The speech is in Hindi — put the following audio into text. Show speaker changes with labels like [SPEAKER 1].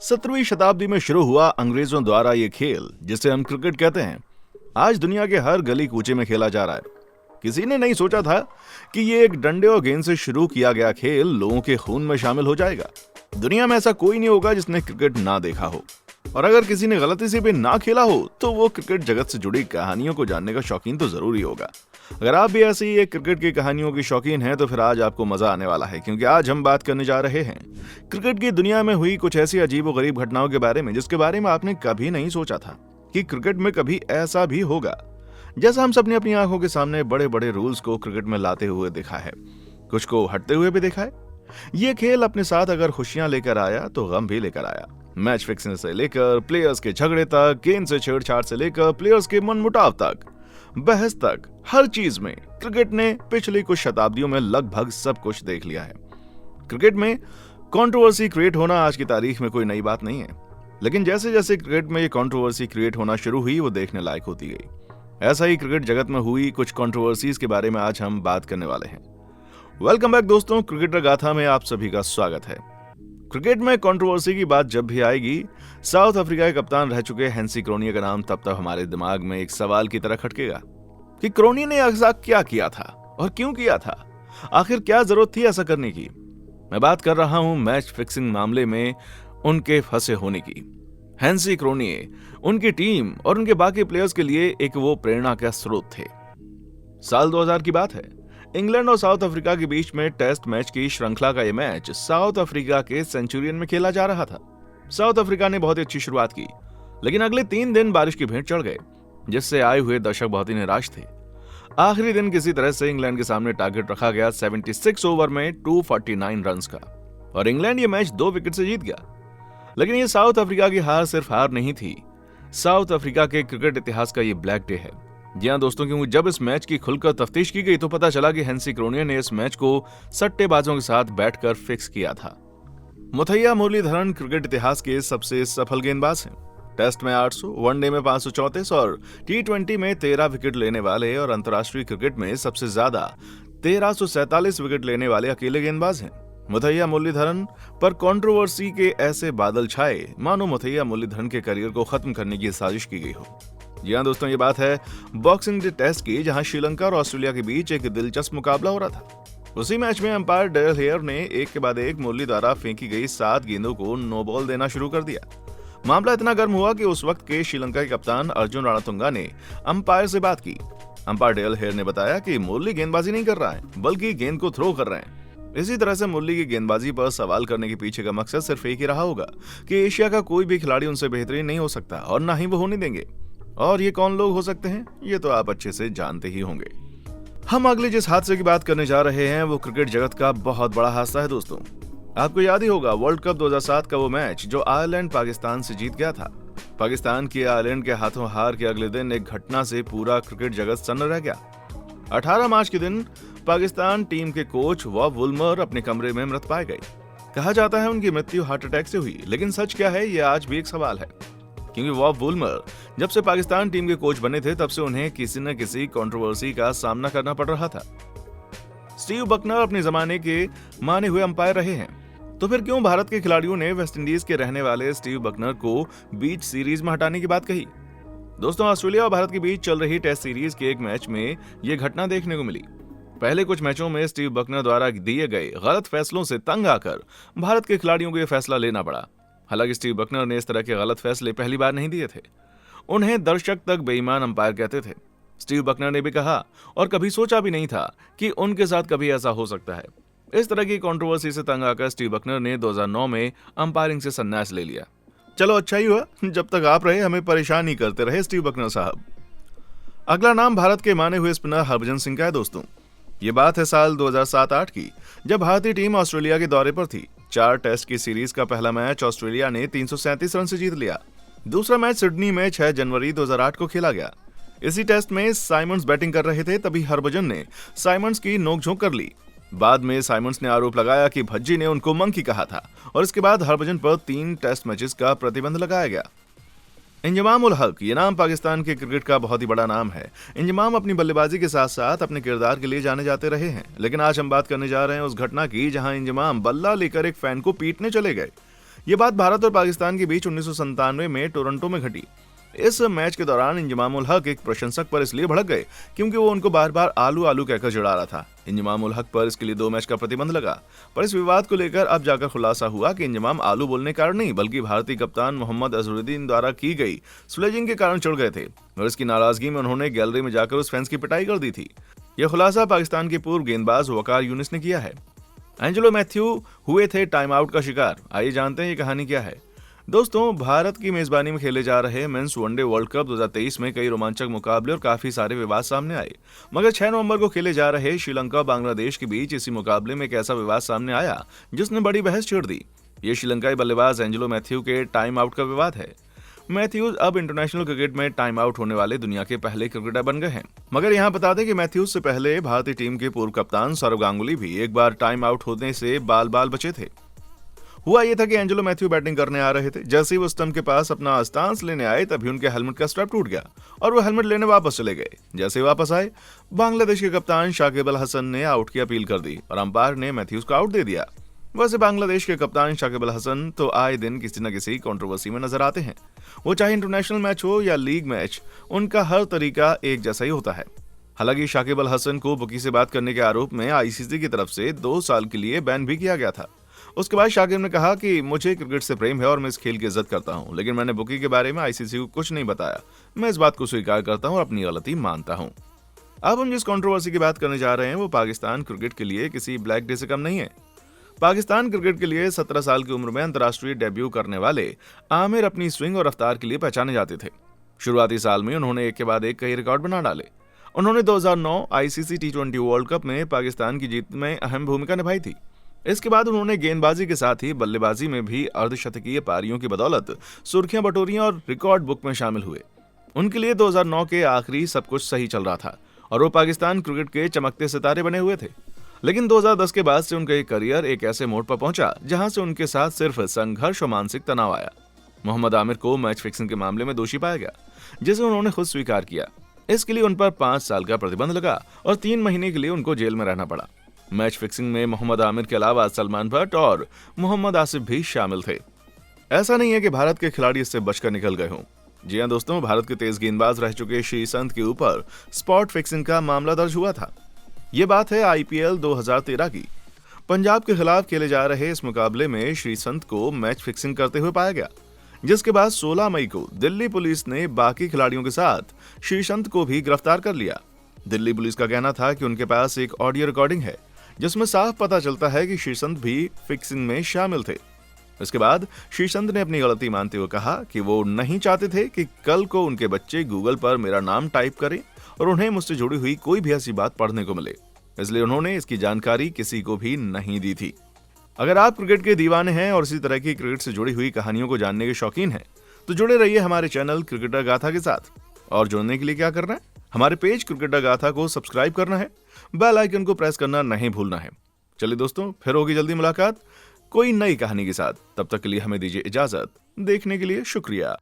[SPEAKER 1] 17वीं शताब्दी में शुरू हुआ अंग्रेजों द्वारा ये खेल जिसे हम क्रिकेट कहते हैं, आज दुनिया के हर गली कूचे में खेला जा रहा है। किसी ने नहीं सोचा था कि ये एक डंडे और गेंद से शुरू किया गया खेल लोगों के खून में शामिल हो जाएगा। दुनिया में ऐसा कोई नहीं होगा जिसने क्रिकेट ना देखा हो, और अगर किसी ने गलती से भी ना खेला हो तो वो क्रिकेट जगत से जुड़ी कहानियों को जानने का शौकीन तो जरूरी होगा। अगर आप भी ऐसी ही एक क्रिकेट की कहानियों की शौकीन हैं तो फिर आज आपको मजा आने वाला है, क्योंकि आज हम बात करने जा रहे हैं क्रिकेट की दुनिया में हुई कुछ ऐसी अजीब और गरीब घटनाओं के बारे में जिसके बारे में आपने कभी नहीं सोचा था कि क्रिकेट में कभी ऐसा भी होगा। जैसा हम सबने अपनी आंखों के सामने बड़े बड़े रूल्स को क्रिकेट में लाते हुए देखा है, कुछ को हटते हुए भी देखा है। ये खेल अपने साथ अगर खुशियां लेकर आया तो गम भी लेकर आया। मैच फिक्सिंग से लेकर प्लेयर्स के झगड़े तक, गेंद से छेड़छाड़ से लेकर प्लेयर्स के मनमुटाव तक, बहस तक, हर चीज में क्रिकेट ने पिछली कुछ शताब्दियों में लगभग सब कुछ देख लिया है। क्रिकेट में कंट्रोवर्सी क्रिएट होना आज की तारीख में कोई नई बात नहीं है, लेकिन जैसे जैसे क्रिकेट में ये कंट्रोवर्सी क्रिएट होना शुरू हुई वो देखने लायक होती गई। ऐसा ही क्रिकेट जगत में हुई कुछ कंट्रोवर्सीज के बारे में आज हम बात करने वाले हैं। वेलकम बैक दोस्तों, क्रिकेटर गाथा में आप सभी का स्वागत है। क्रिकेट में कंट्रोवर्सी की बात जब भी आएगी, साउथ अफ्रीका के कप्तान रह चुके हैंसी क्रोनिया का नाम तब तक हमारे दिमाग में एक सवाल की तरह खटकेगा कि क्रोनिया ने ऐसा क्या किया था और क्यों किया था, आखिर क्या जरूरत थी ऐसा करने की। मैं बात कर रहा हूं मैच फिक्सिंग मामले में उनके फंसे होने की। हैंसी क्रोनिया उनकी टीम और उनके बाकी प्लेयर्स के लिए एक वो प्रेरणा का स्रोत थे। साल 2000 की बात है, इंग्लैंड और साउथ अफ्रीका के बीच में टेस्ट मैच की श्रृंखला का यह मैच साउथ अफ्रीका के सेंचुरियन में खेला जा रहा था। साउथ अफ्रीका ने बहुत ही अच्छी शुरुआत की, लेकिन अगले 3 दिन बारिश की भेंट चढ़ गए, जिससे आए हुए दर्शक बहुत ही निराश थे। आखिरी दिन किसी तरह से इंग्लैंड के सामने टारगेट रखा गया 76 ओवर में 249 रन्स का, और इंग्लैंड ये मैच 2 विकेट से जीत गया। लेकिन ये साउथ अफ्रीका की हार सिर्फ हार नहीं थी, साउथ अफ्रीका के क्रिकेट इतिहास का ये ब्लैक डे है। जी हाँ दोस्तों, क्योंकि जब इस मैच की खुलकर तफ्तीश की गई तो पता चला कि हैंसी क्रोनिया ने इस मैच को सट्टेबाजों के साथ बैठकर फिक्स किया था। मुथैया मुरलीधरन क्रिकेट इतिहास के सबसे सफल गेंदबाज हैं। टेस्ट में 800, वनडे में 534 और T20 में 13 विकेट लेने वाले और अंतर्राष्ट्रीय क्रिकेट में सबसे ज्यादा 1347 विकेट लेने वाले अकेले गेंदबाज हैं। मुथैया मुरलीधरन पर कंट्रोवर्सी के ऐसे बादल छाए मानो मुथैया मुरलीधरन के करियर को खत्म करने की साजिश की गई हो। जी हाँ दोस्तों, ये बात है बॉक्सिंग डे टेस्ट की, जहां श्रीलंका और ऑस्ट्रेलिया के बीच एक दिलचस्प मुकाबला हो रहा था। उसी मैच में अंपायर डेल हेयर ने एक के बाद एक मुरली द्वारा फेंकी गई 7 गेंदों को नो बॉल देना शुरू कर दिया। मामला इतना गर्म हुआ कि उस वक्त के श्रीलंका के कप्तान अर्जुन रणतुंगा ने अंपायर से बात की। अंपायर डेल हेयर ने बताया कि मुरली गेंदबाजी नहीं कर रहा है, बल्कि गेंद को थ्रो कर रहे हैं। इसी तरह से मुरली की गेंदबाजी पर सवाल करने के पीछे का मकसद सिर्फ एक ही रहा होगा कि एशिया का कोई भी खिलाड़ी उनसे बेहतरीन नहीं हो सकता और ना ही वो होने देंगे। और ये कौन लोग हो सकते हैं, ये तो आप अच्छे से जानते ही होंगे। हम अगले जिस हादसे की बात करने जा रहे हैं वो क्रिकेट जगत का बहुत बड़ा हादसा है दोस्तों। आपको याद ही होगा वर्ल्ड कप 2007 का वो मैच जो आयरलैंड पाकिस्तान से जीत गया था। पाकिस्तान की आयरलैंड के हाथों हार के अगले दिन एक घटना से पूरा क्रिकेट जगत सन्न रह गया। 18 मार्च के दिन पाकिस्तान टीम के कोच वॉब वुल्मर अपने कमरे में मृत पाए गए। कहा जाता है उनकी मृत्यु हार्ट अटैक से हुई, लेकिन सच क्या है ये आज भी एक सवाल है, क्योंकि वॉब वुल्मर जब से पाकिस्तान टीम के कोच बने थे तब से उन्हें किसी न किसी कंट्रोवर्सी का सामना करना पड़ रहा था। स्टीव बकनर अपने जमाने के माने हुए अंपायर रहे हैं, तो फिर क्यों भारत के खिलाड़ियों ने वेस्टइंडीज के रहने वाले स्टीव बकनर को बीच सीरीज में हटाने की बात कही। दोस्तों, ऑस्ट्रेलिया और भारत के बीच चल रही टेस्ट सीरीज के एक मैच में यह घटना देखने को मिली। पहले कुछ मैचों में स्टीव बकनर द्वारा दिए गए गलत फैसलों से तंग आकर भारत के खिलाड़ियों को यह फैसला लेना पड़ा। हालांकि स्टीव बकनर ने इस तरह के गलत फैसले पहली बार नहीं दिए थे, उन्हें दर्शक तक बेईमान अंपायर कहते थे। स्टीव बकनर ने भी कहा और कभी सोचा भी नहीं था कि उनके साथ कभी ऐसा हो सकता है। इस तरह की कंट्रोवर्सी से तंग आकर स्टीव बकनर ने 2009 में अंपायरिंग से संन्यास ले लिया। चलो अच्छा ही हुआ, जब तक आप रहे हमें परेशान ही करते रहे स्टीव बकनर साहब। अगला नाम भारत के माने हुए स्पिनर हरभजन सिंह का है दोस्तों। ये बात है साल 2007-8 की, जब भारतीय टीम ऑस्ट्रेलिया के दौरे पर थी। 4 टेस्ट की सीरीज का पहला मैच ऑस्ट्रेलिया ने 337 रन से जीत लिया। दूसरा मैच सिडनी में 6 जनवरी 2008 को खेला गया। इसी टेस्ट में साइमंड्स बैटिंग कर रहे थे, तभी हरभजन ने साइमंड्स की नोकझोंक कर ली। बाद में साइमंड्स ने आरोप लगाया कि भज्जी ने उनको मंकी कहा था, और इसके बाद हरभजन पर 3 टेस्ट मैचेस का प्रतिबंध लगाया गया। इंजमाम उल हक, ये नाम पाकिस्तान के क्रिकेट का बहुत ही बड़ा नाम है। इंजमाम अपनी बल्लेबाजी के साथ साथ अपने किरदार के लिए जाने जाते रहे हैं, लेकिन आज हम बात करने जा रहे हैं उस घटना की जहां इंजमाम बल्ला लेकर एक फैन को पीटने चले गए। ये बात भारत और पाकिस्तान के बीच 1997 में टोरंटो में घटी। इस मैच के दौरान इंजमाम उल हक एक प्रशंसक पर इसलिए भड़क गए क्योंकि वो उनको बार बार आलू आलू कहकर चिढ़ा रहा था। इंजमाम उल हक पर इसके लिए 2 मैच का प्रतिबंध लगा, पर इस विवाद को लेकर अब जाकर खुलासा हुआ कि इंजमाम आलू बोलने के कारण नहीं बल्कि भारतीय कप्तान मोहम्मद अजहरुद्दीन द्वारा की गई स्लेजिंग के कारण चिढ़ गए थे और इसकी नाराजगी में उन्होंने गैलरी में जाकर उस फैंस की पिटाई कर दी थी। यह खुलासा पाकिस्तान के पूर्व गेंदबाज वकार यूनिस ने किया है। एंजेलो मैथ्यू हुए थे टाइम आउट का शिकार। आइए जानते हैं ये कहानी क्या है। दोस्तों, भारत की मेजबानी में खेले जा रहे मेंस वनडे वर्ल्ड कप 2023 में कई रोमांचक मुकाबले और काफी सारे विवाद सामने आए, मगर 6 नवंबर को खेले जा रहे श्रीलंका और बांग्लादेश के बीच इसी मुकाबले में एक ऐसा विवाद सामने आया जिसने बड़ी बहस छेड़ दी। ये श्रीलंकाई बल्लेबाज एंजेलो मैथ्यू के टाइम आउट का विवाद है। मैथ्यूज अब इंटरनेशनल क्रिकेट में टाइम आउट होने वाले दुनिया के पहले क्रिकेटर बन गए हैं। मगर यहाँ बता दें कि मैथ्यूज से पहले भारतीय टीम के पूर्व कप्तान सौरव गांगुली भी एक बार टाइम आउट होने से बाल बाल बचे थे। हुआ ये था कि एंजेलो मैथ्यू बैटिंग करने आ रहे थे। जैसे ही वो स्टंप के पास अपना स्टांस लेने आए तभी उनके हेलमेट का स्ट्रैप टूट गया और वो हेलमेट लेने वापस चले गए। जैसे ही वापस आए, बांग्लादेश के कप्तान शाकिब अल हसन ने आउट की अपील कर दी और अंपायर ने मैथ्यूज को आउट दे दिया। वैसे बांग्लादेश के कप्तान शाकिब अल हसन तो आए दिन किसी न किसी कंट्रोवर्सी में नजर आते हैं। वो चाहे इंटरनेशनल मैच हो या लीग मैच, उनका हर तरीका एक जैसा ही होता है। हालांकि शाकिब अल हसन को बुकी से बात करने के आरोप में आईसीसी की तरफ से 2 साल के लिए बैन भी किया गया था। उसके बाद शाकिब ने कहा कि मुझे क्रिकेट से प्रेम है और मैं इस खेल की इज्जत करता हूं, लेकिन मैंने बुकी के बारे में आईसीसी को कुछ नहीं बताया। मैं इस बात को स्वीकार करता हूं और अपनी गलती मानता हूं। अब हम जिस कंट्रोवर्सी की बात करने जा रहे हैं वो पाकिस्तान क्रिकेट के लिए किसी ब्लैक डे से कम नहीं है। पाकिस्तान क्रिकेट के लिए 17 साल की उम्र में अंतर्राष्ट्रीय डेब्यू करने वाले आमिर अपनी स्विंग और रफ्तार के लिए पहचाने जाते थे। शुरुआती साल में उन्होंने एक के बाद एक कई रिकॉर्ड बना डाले। उन्होंने 2009 आईसीसी T20 वर्ल्ड कप में पाकिस्तान की जीत में अहम भूमिका निभाई थी। इसके बाद उन्होंने गेंदबाजी के साथ ही बल्लेबाजी में भी अर्धशतकीय पारियों की बदौलत सुर्खियां बटोरी और रिकॉर्ड बुक में शामिल हुए। उनके लिए 2009 के आखिरी सब कुछ सही चल रहा था और वो पाकिस्तान क्रिकेट के चमकते सितारे बने हुए थे। लेकिन 2010 के बाद से उनका करियर एक ऐसे मोड़ पर पहुंचा जहां से उनके साथ सिर्फ संघर्ष और मानसिक तनाव आया। मोहम्मद आमिर को मैच फिक्सिंग के मामले में दोषी पाया गया, जिसे उन्होंने खुद स्वीकार किया। इसके लिए उन पर 5 साल का प्रतिबंध लगा और 3 महीने के लिए उनको जेल में रहना पड़ा। मैच फिक्सिंग में मोहम्मद आमिर के अलावा सलमान भट्ट और मोहम्मद आसिफ भी शामिल थे। ऐसा नहीं है कि भारत के खिलाड़ी इससे बचकर निकल गए हों। जी हां दोस्तों, भारत के तेज गेंदबाज रह चुके श्रीसंत के ऊपर स्पॉट फिक्सिंग का मामला दर्ज हुआ था। ये बात है IPL 2013 की। पंजाब के खिलाफ खेले जा रहे इस मुकाबले में श्रीसंत को मैच फिक्सिंग करते हुए पाया गया, जिसके बाद 16 मई को दिल्ली पुलिस ने बाकी खिलाड़ियों के साथ श्रीसंत को भी गिरफ्तार कर लिया। दिल्ली पुलिस का कहना था कि उनके पास एक ऑडियो रिकॉर्डिंग है जिसमें साफ पता चलता है कि श्रीसंत भी फिक्सिंग में शामिल थे। इसके बाद श्रीसंत ने अपनी गलती मानते हुए कहा कि वो नहीं चाहते थे कि कल को उनके बच्चे गूगल पर मेरा नाम टाइप करें और उन्हें मुझसे जुड़ी हुई कोई भी ऐसी बात पढ़ने को मिले, इसलिए उन्होंने इसकी जानकारी किसी को भी नहीं दी थी। अगर आप क्रिकेट के दीवाने हैं और इसी तरह की क्रिकेट से जुड़ी हुई कहानियों को जानने के शौकीन हैं, तो जुड़े रहिए हमारे चैनल क्रिकेटर गाथा के साथ। और जुड़ने के लिए क्या करना है, हमारे पेज क्रिकेटर गाथा को सब्सक्राइब करना है, बेल आइकन को प्रेस करना नहीं भूलना है। चलिए दोस्तों, फिर होगी जल्दी मुलाकात कोई नई कहानी के साथ। तब तक के लिए हमें दीजिए इजाजत। देखने के लिए शुक्रिया।